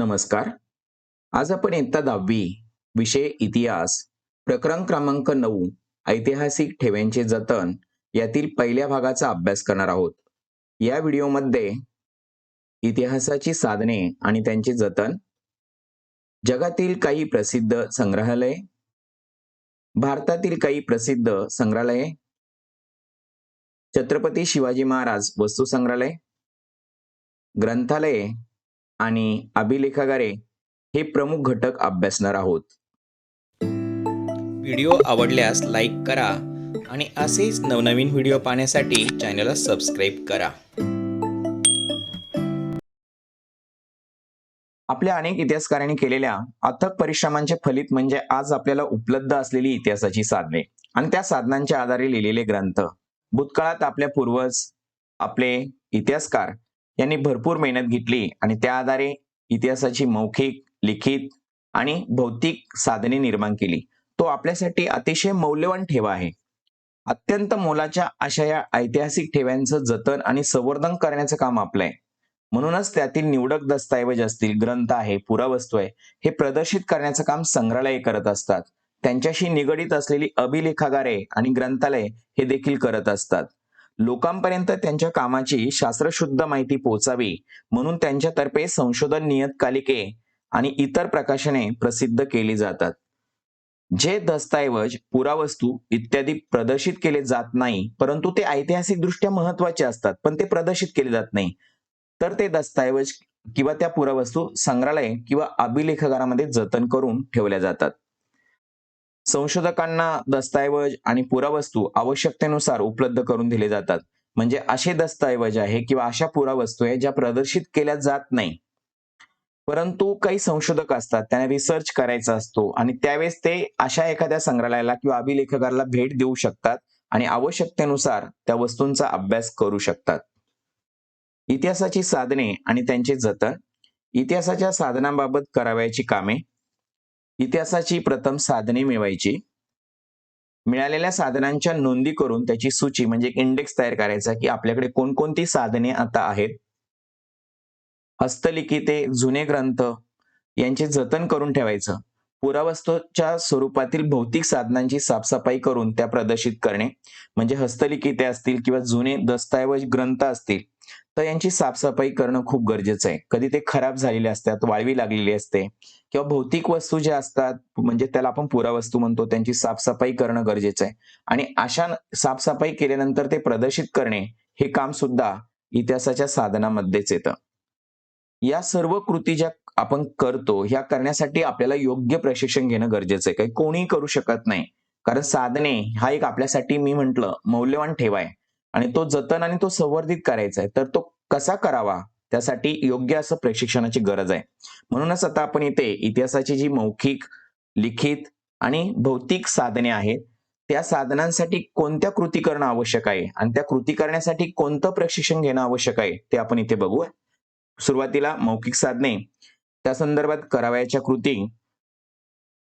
नमस्कार. आज आपण इयत्ता 10वी विषय इतिहास, प्रकरण क्रमांक 9 ऐतिहासिक ठेव्यांचे जतन यातील पहिल्या भागाचा अभ्यास करणार आहोत. या व्हिडिओमध्ये इतिहासाची साधने आणि त्यांचे जतन, जगातील काही प्रसिद्ध संग्रहालये, भारतातील काही प्रसिद्ध संग्रहालये, छत्रपती शिवाजी महाराज वस्तू संग्रहालय, ग्रंथालये आणि अभिलेखागारे हे प्रमुख घटक अभ्यासणार आहोत. व्हिडिओ आवडल्यास लाईक करा आणि असेच नवनवीन व्हिडिओ पाहण्यासाठी चॅनलला सबस्क्राईब करा. आपल्या अनेक इतिहासकारांनी केलेल्या अथक परिश्रमांचे फलित म्हणजे आज आपल्याला उपलब्ध असलेली इतिहासाची साधने आणि त्या साधनांच्या आधारे लिहिलेले ग्रंथ. भूतकाळात आपल्या पूर्वज, आपले इतिहासकार यांनी भरपूर मेहनत घेतली आणि त्या आधारे इतिहासाची मौखिक, लिखित आणि भौतिक साधने निर्माण केली. तो आपल्यासाठी अतिशय मौल्यवान ठेवा आहे. अत्यंत मोलाच्या अशा या ऐतिहासिक ठेव्यांचं जतन आणि संवर्धन करण्याचं काम आपलं आहे. म्हणूनच त्यातील निवडक दस्तऐवज असतील, ग्रंथ आहे, पुरावस्तू आहे, हे प्रदर्शित करण्याचं काम संग्रहालये करत असतात. त्यांच्याशी निगडीत असलेली अभिलेखागारे आणि ग्रंथालय हे देखील करत असतात. लोकांपर्यंत त्यांच्या कामाची शास्त्रशुद्ध माहिती पोहोचावी म्हणून त्यांच्यातर्फे संशोधन नियतकालिके आणि इतर प्रकाशने प्रसिद्ध केली जातात. जे दस्तऐवज, पुरावस्तू इत्यादी प्रदर्शित केले जात नाही, परंतु ते ऐतिहासिक दृष्ट्या महत्वाचे असतात, पण ते प्रदर्शित केले जात नाही, तर ते दस्तऐवज किंवा त्या पुरावस्तू संग्रहालय किंवा अभिलेखागारामध्ये जतन करून ठेवल्या जातात. संशोधकांना दस्तऐवज आणि पुरावस्तू आवश्यकतेनुसार उपलब्ध करून दिले जातात. म्हणजे असे दस्तऐवज आहे किंवा अशा पुरावस्तू आहे ज्या प्रदर्शित केल्या जात नाही, परंतु काही संशोधक असतात, त्यांना रिसर्च करायचा असतो आणि त्यावेळेस ते अशा एखाद्या संग्रहालयाला किंवा अभिलेखागाराला भेट देऊ शकतात आणि आवश्यकतेनुसार त्या वस्तूंचा अभ्यास करू शकतात. इतिहासाची साधने आणि त्यांचे जतन. इतिहासाच्या साधनांबाबत करावयाची कामे. इतिहासाची प्रथम साधने मिळवायची. मिळालेल्या साधनांच्या नोंदी करून त्याची सूची म्हणजे एक इंडेक्स तयार करायचा की आपल्याकडे कोणकोणती साधने आता आहेत. हस्तलिखिते, जुने ग्रंथ यांचे जतन करून ठेवायचं. पुरावस्तूच्या स्वरूपातील भौतिक साधनांची साफसफाई करून त्या प्रदर्शित करणे. म्हणजे हस्तलिखिते असतील किंवा जुने दस्तऐवज ग्रंथ असतील तर यांची साफसफाई करणं खूप गरजेचं आहे. कधी ते खराब झालेले असतात, वाळवी लागलेली असते, किंवा भौतिक वस्तू ज्या असतात म्हणजे त्याला आपण पुरावस्तू म्हणतो, त्यांची साफसफाई करणं गरजेचं आहे. आणि अशा साफसफाई केल्यानंतर ते प्रदर्शित करणे हे काम सुद्धा इतिहासाच्या साधनामध्येच येतं. या सर्व कृती ज्या आपण करतो ह्या करण्यासाठी आपल्याला योग्य प्रशिक्षण घेणं गरजेचं आहे. काही कोणीही करू शकत नाही, कारण साधने हा एक आपल्यासाठी मी म्हंटल मौल्यवान ठेवा आहे आणि तो जतन आणि तो संवर्धित करायचा आहे. तर तो कसा करावा त्यासाठी योग्य असं प्रशिक्षणाची गरज आहे. म्हणूनच आता आपण इथे इतिहासाची जी मौखिक, लिखित आणि भौतिक साधने आहेत त्या साधनांसाठी कोणत्या कृती करणं आवश्यक आहे आणि त्या कृती करण्यासाठी कोणतं प्रशिक्षण घेणं आवश्यक आहे ते आपण इथे बघू. सुरुवातीला मौखिक साधने, त्या संदर्भात करावयाच्या कृती.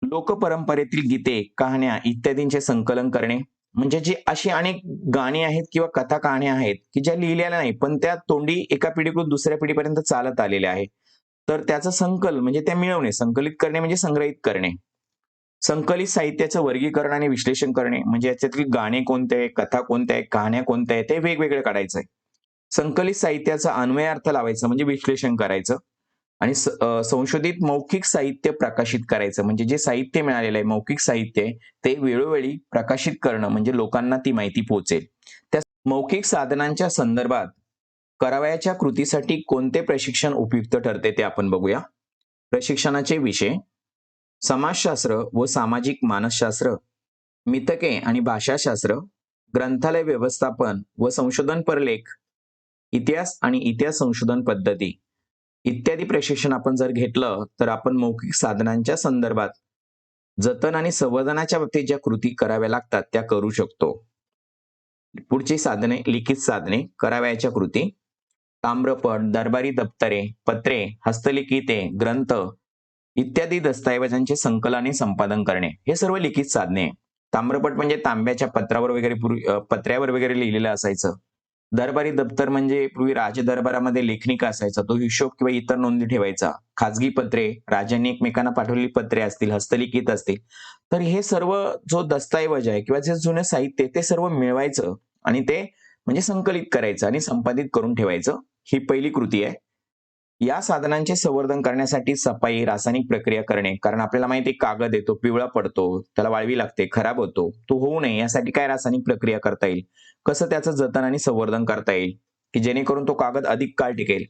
लोकपरंपरेतील गीते, कहाण्या इत्यादींचे संकलन करणे. म्हणजे जी अशी अनेक गाणी आहेत किंवा कथा कहाण्या आहेत की ज्या लिहिलेल्या नाही पण त्या तोंडी एका पिढीकडून दुसऱ्या पिढीपर्यंत चालत आलेल्या आहेत, तर त्याचं संकलन म्हणजे त्या मिळवणे. संकलित करणे म्हणजे संग्रहित करणे. संकलित साहित्याचं वर्गीकरण आणि विश्लेषण करणे. म्हणजे याच्यातील गाणे कोणते आहे, कथा कोणत्या आहे, कहाण्या कोणत्या आहे ते वेगवेगळे काढायचं आहे. संकलित साहित्याचा अन्वयार्थ लावायचं म्हणजे विश्लेषण करायचं. आणि संशोधित मौखिक साहित्य प्रकाशित करायचं. म्हणजे जे साहित्य मिळालेलं आहे मौखिक साहित्य ते वेळोवेळी प्रकाशित करणं म्हणजे लोकांना ती माहिती पोहोचेल. त्या मौखिक साधनांच्या संदर्भात करावयाच्या कृतीसाठी कोणते प्रशिक्षण उपयुक्त ठरते ते आपण बघूया. प्रशिक्षणाचे विषय: समाजशास्त्र व सामाजिक मानसशास्त्र, मितके आणि भाषाशास्त्र, ग्रंथालय व्यवस्थापन व संशोधन परलेख, इतिहास आणि इतिहास संशोधन पद्धती इत्यादी प्रशिक्षण आपण जर घेतलं तर आपण मौखिक साधनांच्या संदर्भात जतन आणि संवर्धनाच्या बाबतीत ज्या कृती कराव्या लागतात त्या करू शकतो. पुढची साधने: लिखित साधने, करावयाच्या कृती. ताम्रपट, दरबारी दप्तरे, पत्रे, हस्तलिखिते, ग्रंथ इत्यादी दस्तऐवजांचे संकलन आणि संपादन करणे हे सर्व लिखित साधने. ताम्रपट म्हणजे तांब्याच्या पत्रावर वगैरे पत्र्यावर वगैरे लिहिलेलं असायचं. दरबारी दप्तर म्हणजे पूर्वी राजदरबारामध्ये लेखनिका असायचा, तो हिशोब किंवा इतर नोंदी ठेवायचा. खाजगी पत्रे, राजांनी एकमेकांना पाठवलेली पत्रे असतील, हस्तलिखित असतील, तर हे सर्व जो दस्तऐवज आहे किंवा जे जुनं साहित्य आहे, ते सर्व मिळवायचं आणि ते म्हणजे संकलित करायचं आणि संपादित करून ठेवायचं. ही पहिली कृती आहे. या साधनांचे संवर्धन करण्यासाठी सफाई, रासायनिक प्रक्रिया करणे. कारण आपल्याला माहिती आहे कागद आहे, तो पिवळा पडतो, त्याला वाळवी लागते, खराब होतो. तो होऊ नये यासाठी काय रासायनिक प्रक्रिया करता येईल? कसं त्याचं जतन आणि संवर्धन करता येईल, की जेणेकरून तो कागद अधिक काळ टिकेल.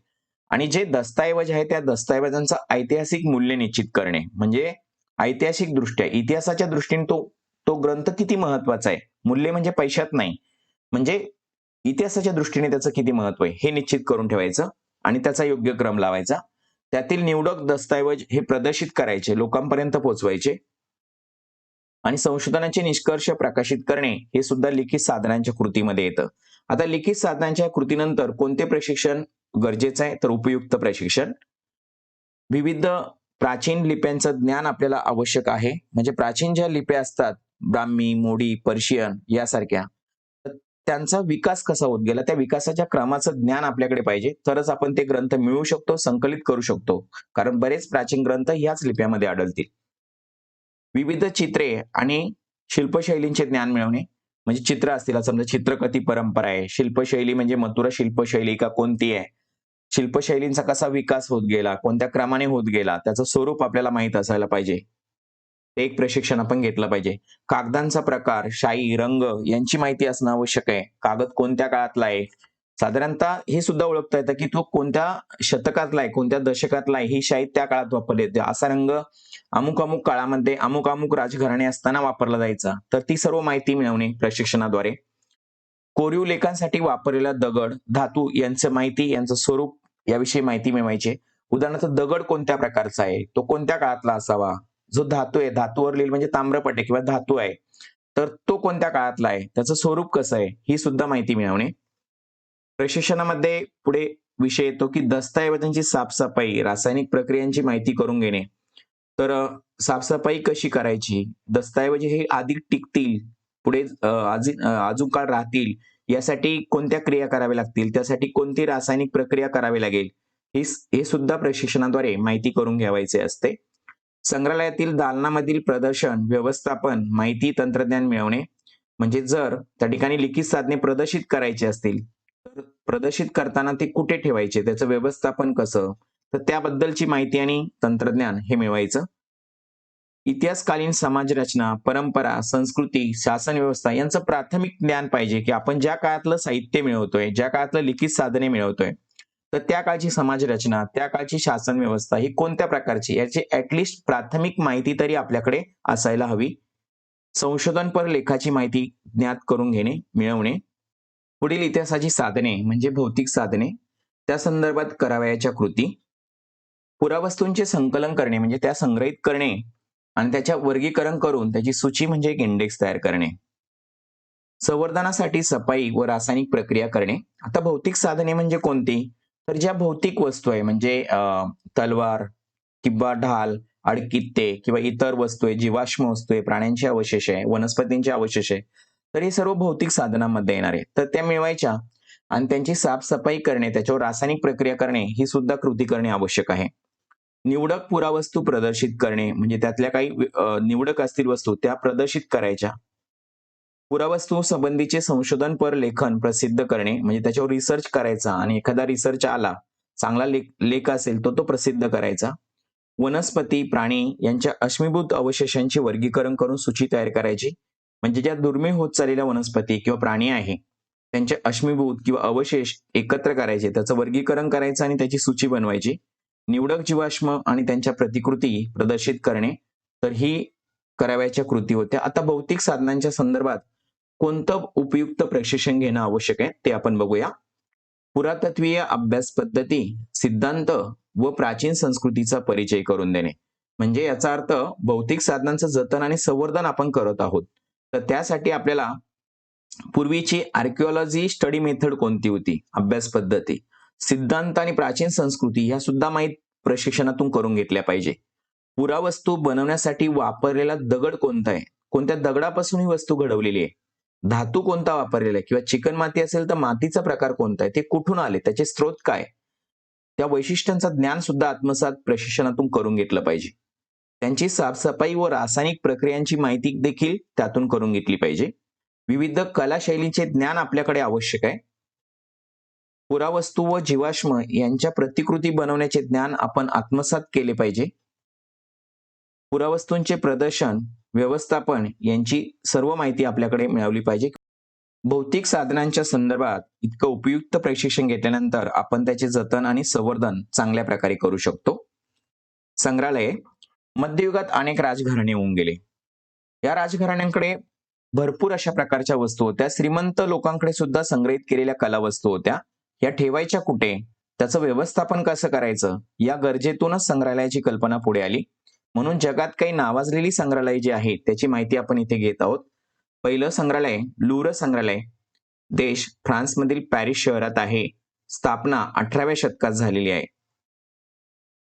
आणि जे दस्तऐवज आहे, त्या दस्तऐवजांचं ऐतिहासिक मूल्य निश्चित करणे. म्हणजे ऐतिहासिक दृष्ट्या, इतिहासाच्या दृष्टीने तो तो ग्रंथ किती महत्वाचा आहे. मूल्य म्हणजे पैशात नाही, म्हणजे इतिहासाच्या दृष्टीने त्याचं किती महत्व आहे, हे निश्चित करून ठेवायचं आणि त्याचा योग्य क्रम लावायचा. त्यातील निवडक दस्तऐवज हे प्रदर्शित करायचे, लोकांपर्यंत पोहोचवायचे आणि संशोधनाचे निष्कर्ष प्रकाशित करणे हे सुद्धा लिखित साधनांच्या कृतीमध्ये येतं. आता लिखित साधनांच्या कृतीनंतर कोणते प्रशिक्षण गरजेचं आहे? तर उपयुक्त प्रशिक्षण. विविध प्राचीन लिप्यांचं ज्ञान आपल्याला आवश्यक आहे. म्हणजे प्राचीन ज्या लिप्या असतात, ब्राह्मी, मोडी, पर्शियन यासारख्या, तर त्यांचा विकास कसा होत गेला, त्या विकासाच्या क्रमाचं ज्ञान आपल्याकडे पाहिजे. तरच आपण ते ग्रंथ मिळवू शकतो, संकलित करू शकतो. कारण बरेच प्राचीन ग्रंथ ह्याच लिप्यामध्ये आढळतील. विविध चित्रे आणि शिल्पशैलींचे ज्ञान मिळवणे. म्हणजे चित्र असतील, समजा चित्रकथी परंपरा आहे, शिल्पशैली म्हणजे मथुरा शिल्पशैली का कोणती आहे, शिल्पशैलींचा कसा विकास होत गेला, कोणत्या क्रमाने होत गेला, त्याचं स्वरूप आपल्याला माहित असायला पाहिजे. ते एक प्रशिक्षण आपण घेतलं पाहिजे. कागदांचा प्रकार, शाई, रंग यांची माहिती असणं आवश्यक आहे. कागद कोणत्या काळातला आहे, साधारणतः हे सुद्धा ओळखता येतं की तो कोणत्या शतकातला आहे, कोणत्या दशकातला आहे, ही शाई त्या काळात वापरली येते. असा रंग अमुक अमुक काळामध्ये अमुक अमुक राजघराणे असताना वापरला जायचा. तर ती सर्व माहिती मिळवणे प्रशिक्षणाद्वारे. कोरीव लेखांसाठी वापरलेला दगड, धातू यांचं माहिती, यांचं स्वरूप याविषयी माहिती मिळवायची. उदाहरणार्थ दगड कोणत्या प्रकारचा आहे, तो कोणत्या काळातला असावा, जो धातू आहे, धातूवर लिहिलं म्हणजे ताम्रपट आहे किंवा धातू आहे, तर तो कोणत्या काळातला आहे, त्याचं स्वरूप कसं आहे, ही सुद्धा माहिती मिळवणे. प्रशिक्षणामध्ये पुढे विषय येतो की दस्तऐवजांची साफसफाई, रासायनिक प्रक्रियांची माहिती करून घेणे. तर साफसफाई कशी करायची, दस्तऐवज हे अधिक टिकतील, पुढे अजून काळ राहतील, यासाठी कोणत्या क्रिया कराव्या लागतील, त्यासाठी कोणती रासायनिक प्रक्रिया करावी लागेल, हे सुद्धा प्रशिक्षणाद्वारे माहिती करून घ्यावायचे असते. संग्रहालयातील दालनामधील प्रदर्शन, व्यवस्थापन, माहिती तंत्रज्ञान मिळवणे. म्हणजे जर त्या ठिकाणी लिखित साधने प्रदर्शित करायची असतील, तर प्रदर्शित करताना ते कुठे ठेवायचे, त्याचं व्यवस्थापन कसं, तर त्याबद्दलची माहिती आणि तंत्रज्ञान हे मिळवायचं. इतिहासकालीन समाज रचना, परंपरा, संस्कृती, शासन व्यवस्था यांचं प्राथमिक ज्ञान पाहिजे, की आपण ज्या काळातलं साहित्य मिळवतोय, ज्या काळातलं लिखित साधने मिळवतोय, तर त्या काळची समाज रचना, त्या काळची शासन व्यवस्था ही कोणत्या प्रकारची, याची ऍटलिस्ट प्राथमिक माहिती तरी आपल्याकडे असायला हवी. संशोधनपर लेखाची माहिती ज्ञात करून घेणे, मिळवणे. पुढील इतिहासाची साधने म्हणजे भौतिक साधने, त्या संदर्भात करावयाच्या कृती. पुरावस्तूंचे संकलन करणे म्हणजे त्या संग्रहित करणे आणि त्याच्या वर्गीकरण करून त्याची सूची म्हणजे एक इंडेक्स तयार करणे. संवर्धनासाठी सफाई व रासायनिक प्रक्रिया करणे. आता भौतिक साधने म्हणजे कोणती, तर ज्या भौतिक वस्तू आहे, म्हणजे तलवार किंवा ढाल, आडकित्ते किंवा इतर वस्तू आहे, जीवाश्म वस्तू आहे, प्राण्यांचे अवशेष आहे, वनस्पतींचे अवशेष आहे, तर हे सर्व भौतिक साधनांमध्ये येणार आहे. तर त्या मिळवायच्या आणि त्यांची साफसफाई करणे, त्याच्यावर रासायनिक प्रक्रिया करणे, ही सुद्धा कृती करणे आवश्यक आहे. निवडक पुरावस्तू प्रदर्शित करणे म्हणजे त्यातल्या काही निवडक असतील वस्तू त्या प्रदर्शित करायच्या. पुरावस्तू संबंधीचे संशोधनपर लेखन प्रसिद्ध करणे म्हणजे त्याच्यावर रिसर्च करायचा आणि एखादा रिसर्च आला, चांगला लेख असेल तो प्रसिद्ध करायचा. वनस्पती, प्राणी यांच्या अश्मीभूत अवशेषांचे वर्गीकरण करून सूची तयार करायची. म्हणजे ज्या दुर्मिळ होत चाललेल्या वनस्पती किंवा प्राणी आहे, त्यांचे अश्मीभूत किंवा अवशेष एकत्र करायचे, त्याचं वर्गीकरण करायचं आणि त्याची सूची बनवायची. निवडक जीवाश्म आणि त्यांच्या प्रतिकृती प्रदर्शित करणे, तर ही करावयाच्या कृती होत्या. आता भौतिक साधनांच्या संदर्भात कोणतं उपयुक्त प्रशिक्षण घेणं आवश्यक आहे ते आपण बघूया. पुरातत्वीय अभ्यास पद्धती, सिद्धांत व प्राचीन संस्कृतीचा परिचय करून देणे. म्हणजे याचा अर्थ भौतिक साधनांचं जतन आणि संवर्धन आपण करत आहोत, तर त्यासाठी आपल्याला पूर्वीची आर्किओलॉजी स्टडी मेथड कोणती होती, अभ्यास पद्धती, सिद्धांत आणि प्राचीन संस्कृती ह्या सुद्धा माहीत प्रशिक्षणातून करून घेतल्या पाहिजे. पुरावस्तू बनवण्यासाठी वापरलेला दगड कोणता आहे, कोणत्या दगडापासून ही वस्तू घडवलेली आहे, धातू कोणता वापरलेला आहे, किंवा चिकन माती असेल तर मातीचा प्रकार कोणता आहे, ते कुठून आले, त्याचे स्रोत काय, त्या वैशिष्ट्यांचं ज्ञान सुद्धा आत्मसात प्रशिक्षणातून करून घेतलं पाहिजे. त्यांची साफसफाई व रासायनिक प्रक्रियांची माहिती देखील त्यातून करून घेतली पाहिजे. विविध कला शैलींचे ज्ञान आपल्याकडे आवश्यक आहे. पुरावस्तू व जीवाश्म यांच्या प्रतिकृती बनवण्याचे ज्ञान आपण आत्मसात केले पाहिजे. पुरावस्तूंचे प्रदर्शन, व्यवस्थापन यांची सर्व माहिती आपल्याकडे मिळवली पाहिजे. भौतिक साधनांच्या संदर्भात इतकं उपयुक्त प्रशिक्षण घेतल्यानंतर आपण त्याचे जतन आणि संवर्धन चांगल्या प्रकारे करू शकतो. संग्रहालय. मध्ययुगात अनेक राजघराणे होऊन गेले. या राजघराण्यांकडे भरपूर अशा प्रकारच्या वस्तू होत्या. श्रीमंत लोकांकडे सुद्धा संग्रहित केलेल्या कला वस्तू होत्या. या ठेवायच्या कुठे, त्याचं व्यवस्थापन कसं करायचं, या गरजेतूनच संग्रहालयाची कल्पना पुढे आली. म्हणून जगात काही नावाजलेली संग्रहालय जी आहेत त्याची माहिती आपण इथे घेत आहोत. पहिलं संग्रहालय लुव्र संग्रहालय, देश फ्रान्समधील पॅरिस शहरात आहे. स्थापना 18व्या शतकात झालेली आहे.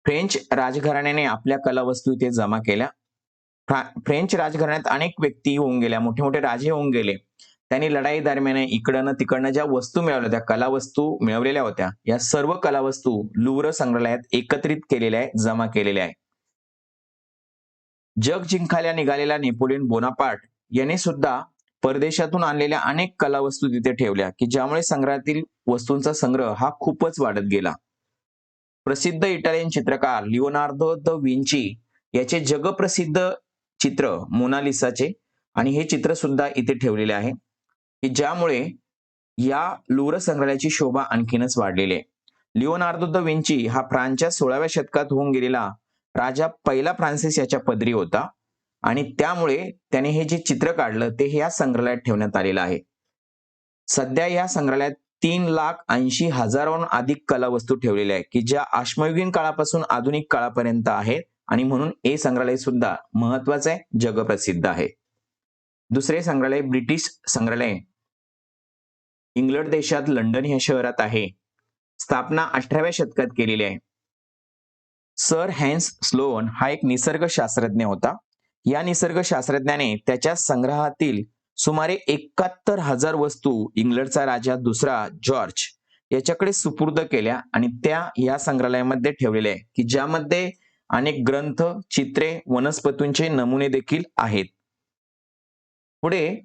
फ्रेंच राजघराण्याने आपल्या कला वस्तू इथे जमा केल्या. फ्रेंच राजघराण्यात अनेक व्यक्ती होऊन गेल्या, मोठे मोठे राजे होऊन गेले. त्यांनी लढाई दरम्यान इकडनं तिकडनं ज्या वस्तू मिळवल्या, त्या कला वस्तू मिळवलेल्या होत्या, या सर्व कला वस्तू लुव्र संग्रहालयात एकत्रित केलेल्या आहे, जमा केलेल्या आहे. जग जिंकायला निघालेला नेपोलियन बोनापार्ट याने सुद्धा परदेशातून आणलेल्या अनेक कला वस्तू तिथे ठेवल्या, की ज्यामुळे संग्रहातील वस्तूंचा संग्रह हा खूपच वाढत गेला. प्रसिद्ध इटालियन चित्रकार लिओनार्दो द विंची याचे जगप्रसिद्ध चित्र मोनालिसाचे, आणि हे चित्र सुद्धा इथे ठेवलेले आहे, की ज्यामुळे या लुव्र संग्रहालयाची शोभा आणखीनच वाढलेली आहे. लिओनार्दो द विंची हा फ्रान्सच्या 16व्या शतकात होऊन गेलेला राजा पहिला फ्रान्सिस याच्या पदरी होता, आणि त्यामुळे त्याने हे जे चित्र काढलं ते या संग्रहालयात ठेवण्यात आलेलं आहे. सध्या या संग्रहालयात 3,80,000हून अधिक कला वस्तू ठेवलेल्या आहेत, की ज्या अश्मयुगीन काळापासून आधुनिक काळापर्यंत आहेत, आणि म्हणून हे संग्रहालय सुद्धा महत्वाचं आहे, जगप्रसिद्ध आहे. दुसरे संग्रहालय ब्रिटिश संग्रहालय, इंग्लंड देशात लंडन या शहरात आहे. स्थापना 18व्या शतकात केलेली आहे. सर हॅन्स स्लोन हा एक निसर्गशास्त्रज्ञ होता. या निसर्गशास्त्रज्ञाने त्याच्या संग्रहातील सुमारे 71,000 वस्तू इंग्लंडचा राजा दुसरा जॉर्ज याच्याकडे सुपूर्द केल्या, आणि त्या या संग्रहालयामध्ये ठेवलेल्या आहे, की ज्यामध्ये अनेक ग्रंथ, चित्रे, वनस्पतींचे नमुने देखील आहेत. पुढे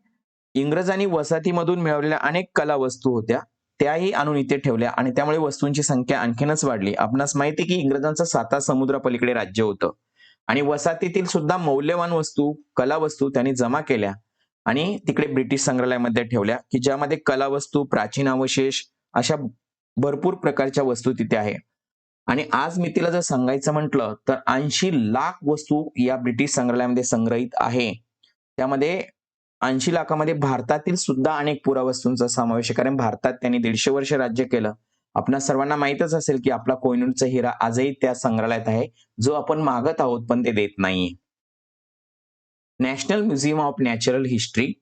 इंग्रजांनी वसाहतीमधून मिळवलेल्या अनेक कला वस्तू होत्या, त्याही आणून इथे ठेवल्या, आणि त्यामुळे वस्तूंची संख्या आणखीनच वाढली. आपणास माहिती की इंग्रजांचं 7 समुद्रापलीकडे राज्य होतं, आणि वसाहतीतील सुद्धा मौल्यवान वस्तू, कला वस्तू त्यांनी जमा केल्या आणि तिकडे ब्रिटिश संग्रहालयामध्ये ठेवल्या, की ज्यामध्ये कला वस्तू, प्राचीन अवशेष अशा भरपूर प्रकारच्या वस्तू तिथे आहे. आणि आज मी तिला जर सांगायचं म्हटलं तर 80 लाख वस्तू या ब्रिटिश संग्रहालयामध्ये संग्रहित आहे. त्यामध्ये 80 लाखामध्ये भारतातील सुद्धा अनेक पुरावस्तूंचा समावेश आहे, कारण भारतात त्यांनी 150 वर्ष राज्य केलं. आपणा सर्वांना माहितच असेल की आपला कोहिनूरचा हिरा आजही त्या संग्रहालयात आहे, जो आपण मागत आहोत पण ते देत नाहीये. National museum of natural history,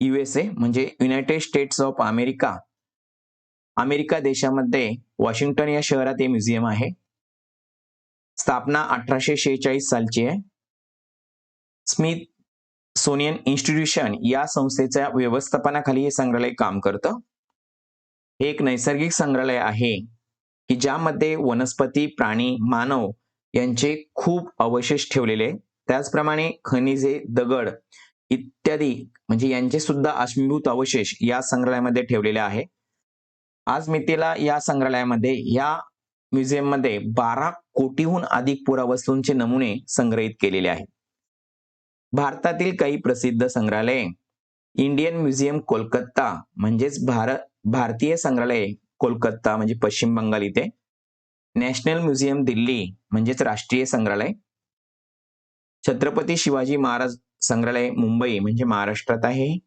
USA म्हणजे United states of America, America देशामध्ये वॉशिंग्टन या शहरात हे म्युझियम आहे. स्थापना 1846 सालची आहे. स्मिथसोनियन इन्स्टिट्यूशन या संस्थेच्या व्यवस्थापनाखाली हे संग्रहालय काम करतं. हे एक नैसर्गिक संग्रहालय आहे, की ज्यामध्ये वनस्पती, प्राणी, मानव यांचे खूप अवशेष ठेवलेले, त्याचप्रमाणे खनिजे, दगड इत्यादी म्हणजे यांचे सुद्धा अश्मीभूत अवशेष या संग्रहालयामध्ये ठेवलेले आहे. आज मितीला या संग्रहालयामध्ये, या म्युझियम मध्ये 12 कोटीहून अधिक पुरावस्तूंचे नमुने संग्रहित केलेले आहेत. भारतातील काही प्रसिद्ध संग्रहालये: इंडियन म्युझियम कोलकाता म्हणजेच भारतीय संग्रहालय कोलकाता म्हणजे पश्चिम बंगाल इथे, नॅशनल म्युझियम दिल्ली म्हणजेच राष्ट्रीय संग्रहालय, छत्रपती शिवाजी महाराज संग्रहालय मुंबई म्हणजे महाराष्ट्रात आहे,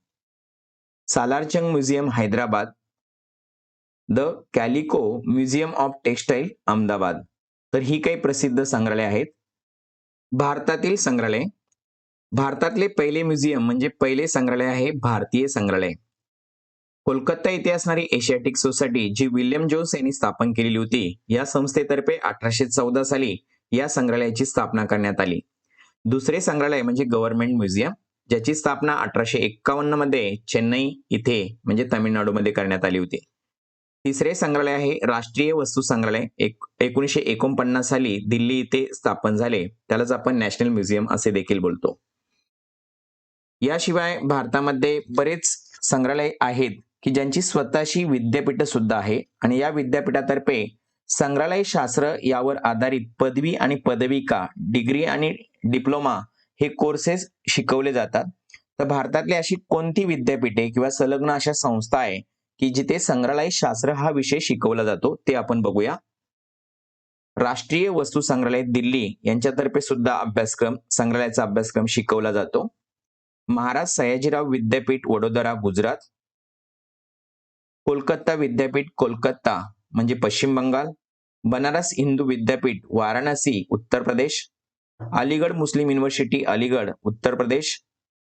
Salarjung museum Hyderabad, the Calico museum of textile Ahmedabad. तर ही काही प्रसिद्ध संग्रहालय आहेत. भारतातील संग्रहालय, भारतातले पहिले म्युझियम म्हणजे पहिले संग्रहालय आहे भारतीय संग्रहालय. कोलकाता येथे असणारी एशियाटिक सोसायटी जी विल्यम जोन्स यांनी स्थापन केलेली होती, या संस्थेतर्फे 1814 साली या संग्रहालयाची स्थापना करण्यात आली. दुसरे संग्रहालय म्हणजे गव्हर्नमेंट म्युझियम, ज्याची स्थापना 1851 मध्ये चेन्नई इथे म्हणजे तामिळनाडूमध्ये करण्यात आली होती. तिसरे संग्रहालय आहे राष्ट्रीय वस्तू संग्रहालय 1949 साली दिल्ली इथे स्थापन झाले. त्यालाच आपण नॅशनल म्युझियम असे देखील बोलतो. याशिवाय भारतामध्ये बरेच संग्रहालय आहेत की ज्यांची स्वतःची विद्यापीठ सुद्धा आहे आणि या विद्यापीठातर्फे संग्रहालय शास्त्र यावर आधारित पदवी आणि पदविका, डिग्री आणि डिप्लोमा हे कोर्सेस शिकवले जातात. तर भारतातली अशी कोणती विद्यापीठे किंवा संलग्न अशा संस्था आहे की जिथे संग्रहालय शास्त्र हा विषय शिकवला जातो ते आपण बघूया. राष्ट्रीय वस्तू संग्रहालय दिल्ली यांच्यातर्फे सुद्धा संग्रहालयाचा अभ्यासक्रम शिकवला जातो. महाराज सयाजीराव विद्यापीठ वडोदरा गुजरात, कोलकाता विद्यापीठ कोलकाता म्हणजे पश्चिम बंगाल, बनारस हिंदू विद्यापीठ वाराणसी उत्तर प्रदेश, अलीगड मुस्लिम युनिव्हर्सिटी अलीगड उत्तर प्रदेश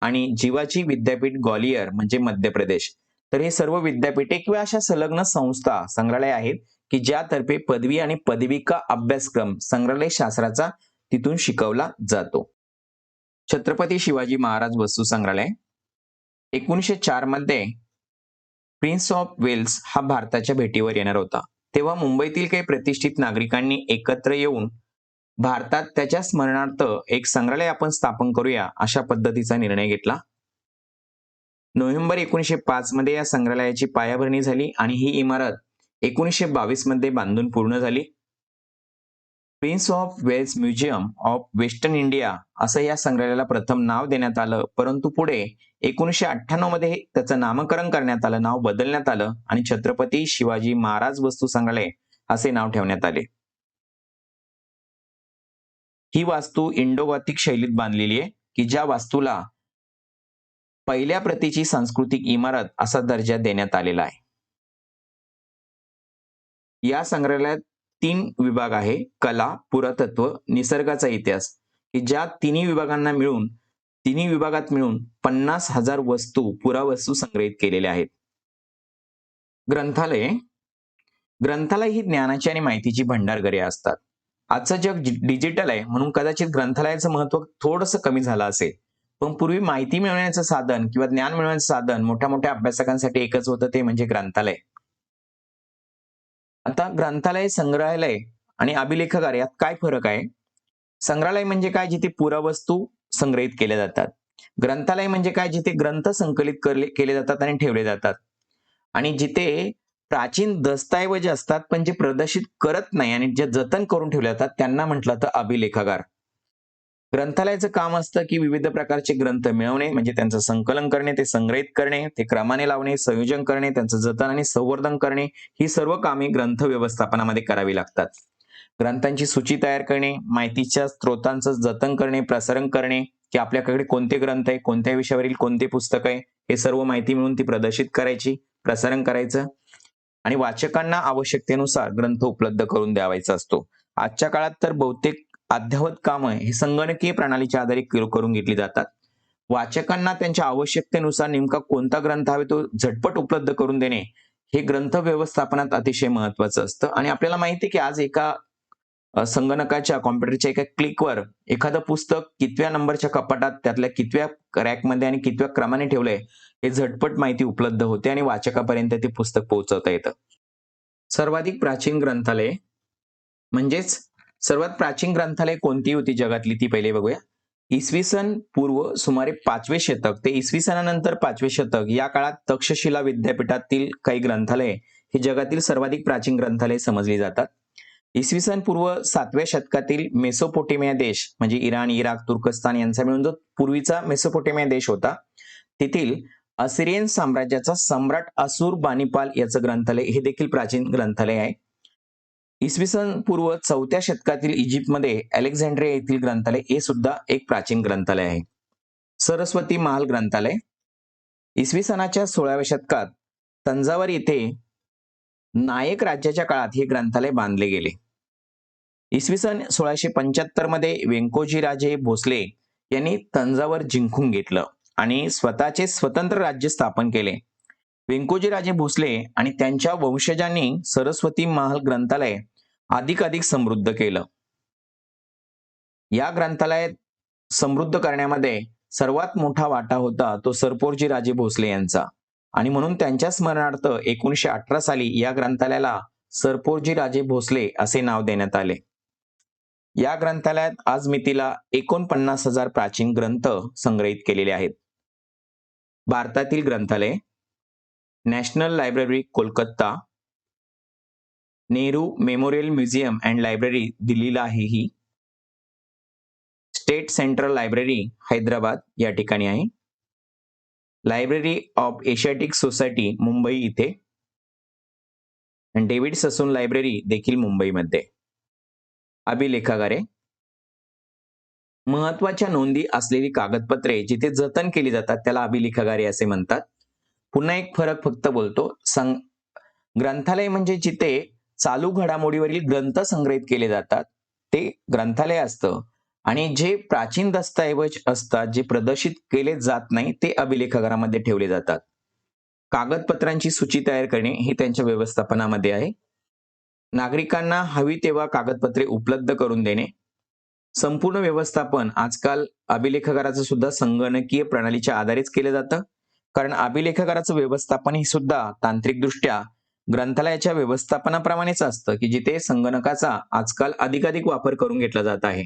आणि जीवाची विद्यापीठ ग्वालियर म्हणजे मध्य प्रदेश. तर हे सर्व विद्यापीठे किंवा अशा संलग्न संस्था संग्रहालय आहेत की ज्यातर्फे पदवी आणि पदविका अभ्यासक्रम संग्रहालय शास्त्राचा तिथून शिकवला जातो. छत्रपती शिवाजी महाराज वस्तू संग्रहालय 1904 मध्ये प्रिन्स ऑफ वेल्स हा भारताच्या भेटीवर येणार होता. तेव्हा मुंबईतील काही प्रतिष्ठित नागरिकांनी एकत्र येऊन भारतात त्याच्या स्मरणार्थ एक संग्रहालय आपण स्थापन करूया अशा पद्धतीचा निर्णय घेतला. नोव्हेंबर 1905 मध्ये या संग्रहालयाची पायाभरणी झाली आणि ही इमारत 1922 मध्ये बांधून पूर्ण झाली. Prince of Wales museum of western India असं या संग्रहालयाला प्रथम नाव देण्यात आलं, परंतु पुढे 1998 मध्ये त्याचं नामकरण करण्यात आलं, नाव बदलण्यात आलं आणि छत्रपती शिवाजी महाराज वस्तू संग्रहालय असे नाव ठेवण्यात आले. ही वास्तू इंडो गॉथिक शैलीत बांधलेली आहे की ज्या वास्तूला पहिल्या प्रतीची सांस्कृतिक इमारत असा दर्जा देण्यात आलेला आहे. या संग्रहालयात 3 विभाग आहे, कला, पुरातत्व, निसर्गाचा इतिहास, की ज्या तिन्ही विभागात मिळून 50,000 पुरावस्तू संग्रहित केलेल्या आहेत. ग्रंथालय ही ज्ञानाची आणि माहितीची भंडारघरे असतात. आजचं जग डिजिटल आहे म्हणून कदाचित ग्रंथालयाचं महत्व थोडंसं कमी झालं असेल, पण पूर्वी माहिती मिळवण्याचं साधन किंवा ज्ञान मिळवण्याचं साधन मोठ्या मोठ्या अभ्यासकांसाठी एकच होतं, ते म्हणजे ग्रंथालय. आता ग्रंथालय, संग्रहालय आणि अभिलेखागार यात काय फरक आहे? संग्रहालय म्हणजे काय, जिथे पुरावस्तू संग्रहित केल्या जातात. ग्रंथालय म्हणजे काय, जिथे ग्रंथ संकलित केले जातात आणि ठेवले जातात आणि जिथे प्राचीन दस्तऐवज असतात पण जे प्रदर्शित करत नाही आणि जे जतन करून ठेवले जातात त्यांना म्हटलं तर अभिलेखागार. ग्रंथालयाचं काम असतं की विविध प्रकारचे ग्रंथ मिळवणे म्हणजे त्यांचं संकलन करणे, ते संग्रहित करणे, ते क्रमाने लावणे, संयोजन करणे, त्यांचं जतन आणि संवर्धन करणे, ही सर्व कामे ग्रंथ व्यवस्थापनामध्ये करावी लागतात. ग्रंथांची सूची तयार करणे, माहितीच्या स्रोतांचं जतन करणे, प्रसारण करणे, की आपल्याकडे कोणते ग्रंथ आहे, कोणत्या विषयावरील कोणते पुस्तक आहे, हे सर्व माहिती मिळून ती प्रदर्शित करायची, प्रसारण करायचं आणि वाचकांना आवश्यकतेनुसार ग्रंथ उपलब्ध करून द्यावायचा असतो. आजच्या काळात तर बहुतेक अद्ययावत कामं हे संगणकीय प्रणालीच्या आधारे करून घेतली जातात. वाचकांना त्यांच्या आवश्यकतेनुसार नेमका कोणता ग्रंथ हवे तो झटपट उपलब्ध करून देणे हे ग्रंथ व्यवस्थापनात अतिशय महत्वाचं असतं. आणि आपल्याला माहिती आहे की आज एका संगणकाच्या कॉम्प्युटरच्या एका क्लिकवर एखादं पुस्तक कितव्या नंबरच्या कपाटात, त्यातल्या कितव्या रॅकमध्ये आणि कितव्या क्रमाने ठेवलंय हे झटपट माहिती उपलब्ध होते आणि वाचकापर्यंत ते पुस्तक पोहोचवता येतं. सर्वाधिक प्राचीन ग्रंथालय म्हणजेच सर्वात प्राचीन ग्रंथालय कोणती होती जगातली ती पहिले बघूया. इसवी सन पूर्व सुमारे 5वे शतक ते इसवी सनानंतर 5वे शतक या काळात तक्षशिला विद्यापीठातील काही ग्रंथालय हे जगातील सर्वाधिक प्राचीन ग्रंथालय समजली जातात. इसवी सन पूर्व 7व्या शतकातील मेसोपोटेमिया देश म्हणजे इराण, इराक, तुर्कस्तान यांचा मिळून जो पूर्वीचा मेसोपोटेमिया देश होता, तेथील असिरियन साम्राज्याचा सम्राट असुरबानिपाल याचं ग्रंथालय हे देखील प्राचीन ग्रंथालय आहे. इसवी सन पूर्व 4थ्या शतकातील इजिप्तमध्ये अलेक्झांड्रिया येथील ग्रंथालय हे सुद्धा एक प्राचीन ग्रंथालय आहे. सरस्वती महाल ग्रंथालय इसवी सनाच्या 16व्या शतकात तंजावर येथे नायक राज्याच्या काळात हे ग्रंथालय बांधले गेले. इसवी सन 1675 मध्ये व्यंकोजी राजे भोसले यांनी तंजावर जिंकून घेतलं आणि स्वतःचे स्वतंत्र राज्य स्थापन केले. व्यंकोजी राजे भोसले आणि त्यांच्या वंशजांनी सरस्वती महाल ग्रंथालय अधिक समृद्ध केलं. या ग्रंथालयात समृद्ध करण्यामध्ये सर्वात मोठा वाटा होता तो सरपोरजी राजे भोसले यांचा आणि म्हणून त्यांच्या स्मरणार्थ 1918 साली या ग्रंथालयाला सरपोरजी राजे भोसले असे नाव देण्यात आले. या ग्रंथालयात आज मितीला 49,000 प्राचीन ग्रंथ संग्रहित केलेले आहेत. भारतातील ग्रंथालय: national library Kolkata, Nehru memorial museum and library दिल्लीला आहे ही, स्टेट सेंट्रल लायब्ररी हैदराबाद या ठिकाणी आहे, library of Asiatic society Mumbai इथे, आणि डेव्हिड ससून लायब्ररी देखील मुंबईमध्ये. अभिलेखागारे: महत्वाच्या नोंदी असलेली कागदपत्रे जिथे जतन केली जातात त्याला अभिलेखागारे असे म्हणतात. पुन्हा एक फरक फक्त बोलतो. ग्रंथालय म्हणजे जिथे चालू घडामोडीवरील ग्रंथ संग्रहित केले जातात ते ग्रंथालय असतं, आणि जे प्राचीन दस्तऐवज असतात जे प्रदर्शित केले जात नाही ते अभिलेखागारामध्ये ठेवले जातात. कागदपत्रांची सूची तयार करणे हे त्यांच्या व्यवस्थापनामध्ये आहे. नागरिकांना हवी तेव्हा कागदपत्रे उपलब्ध करून देणे. संपूर्ण व्यवस्थापन आजकाल अभिलेखागाराचं सुद्धा संगणकीय प्रणालीच्या आधारेच केलं जातं, कारण अभिलेखागाराचं व्यवस्थापन हे सुद्धा तांत्रिकदृष्ट्या ग्रंथालयाच्या व्यवस्थापनाप्रमाणेच असतं की जिथे संगणकाचा आजकाल अधिकाधिक वापर करून घेतला जात आहे.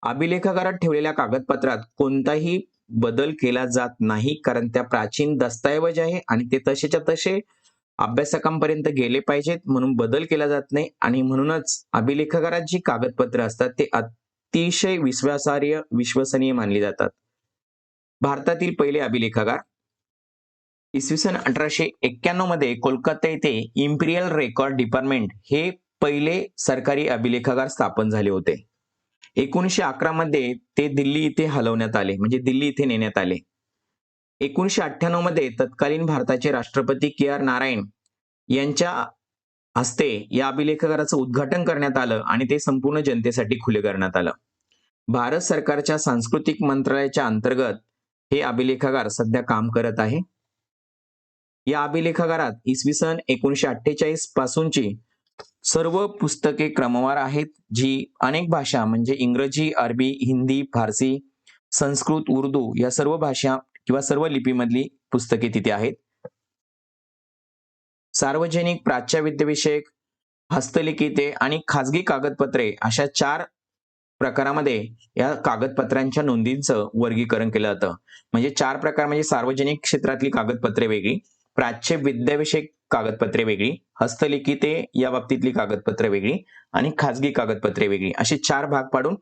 अभिलेखागारात ठेवलेल्या कागदपत्रात कोणताही बदल केला जात नाही, कारण त्या प्राचीन दस्तऐवज आहे आणि ते तसेच्या तसे अभ्यासकांपर्यंत गेले पाहिजेत म्हणून बदल केला जात नाही, आणि म्हणूनच अभिलेखागारात जी कागदपत्र असतात ते अतिशय विश्वसनीय मानली जातात. भारतातील पहिले अभिलेखागार: इसवी सन 1891 मध्ये कोलकाता येथे इम्पिरियल रेकॉर्ड डिपार्टमेंट हे पहिले सरकारी अभिलेखागार स्थापन झाले होते. 1911 मध्ये ते दिल्ली इथे हलवण्यात आले, म्हणजे दिल्ली इथे नेण्यात आले. 1998 मध्ये तत्कालीन भारताचे राष्ट्रपती KR नारायण यांच्या हस्ते या अभिलेखागाराचं उद्घाटन करण्यात आलं आणि ते संपूर्ण जनतेसाठी खुले करण्यात आलं. भारत सरकारच्या सांस्कृतिक मंत्रालयाच्या अंतर्गत हे अभिलेखागार सध्या काम करत आहे. या अभिलेखागारात इसवी सन 1948 पासूनची सर्व पुस्तके क्रमवार आहेत, जी अनेक भाषा म्हणजे इंग्रजी, अरबी, हिंदी, फारसी, संस्कृत, उर्दू या सर्व भाषा किंवा सर्व लिपीमधली पुस्तके तिथे आहेत. सार्वजनिक, प्राच्यविद्याविषयक, हस्तलिखिते आणि खाजगी कागदपत्रे अशा 4 प्रकारामध्ये या कागदपत्रांच्या नोंदींचं वर्गीकरण केलं जातं. म्हणजे 4 प्रकार म्हणजे सार्वजनिक क्षेत्रातली कागदपत्रे वेगळी, प्राच्य विद्याविषयक कागदपत्रे वेगळी, हस्तलिखिते या बाबतीतली कागदपत्रे वेगळी आणि खाजगी कागदपत्रे वेगळी, असे 4 भाग पाडून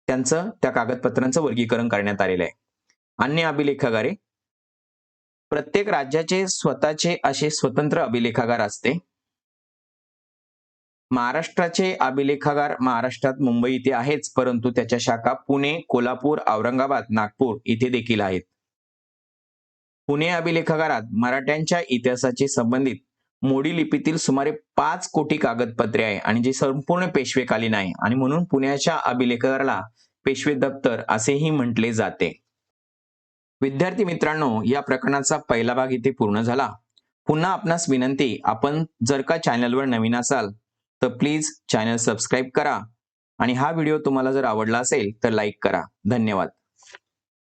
त्या कागदपत्रांचं वर्गीकरण करण्यात आलेलं आहे. अन्य अभिलेखागारे: प्रत्येक राज्याचे स्वतःचे असे स्वतंत्र अभिलेखागार असते. महाराष्ट्राचे अभिलेखागार महाराष्ट्रात मुंबई इथे आहेच, परंतु त्याच्या शाखा पुणे, कोल्हापूर, औरंगाबाद, नागपूर इथे देखील आहेत. पुणे अभिलेखागारात मराठ्यांच्या इतिहासाशी संबंधित मोडी लिपीतील सुमारे 5 कोटी कागदपत्रे आहे आणि जे संपूर्ण पेशवेकालीन आहे, आणि म्हणून पुण्याच्या अभिलेखागाराला पेशवे दप्तर असेही म्हटले जाते. विद्यार्थी मित्रांनो, या प्रकरणाचा पहिला भाग इथे पूर्ण झाला. पुन्हा आपणास विनंती, आपण जर का चॅनलवर नवीन असाल तर प्लीज चॅनल सबस्क्राईब करा आणि हा व्हिडिओ तुम्हाला जर आवडला असेल तर लाईक करा. धन्यवाद.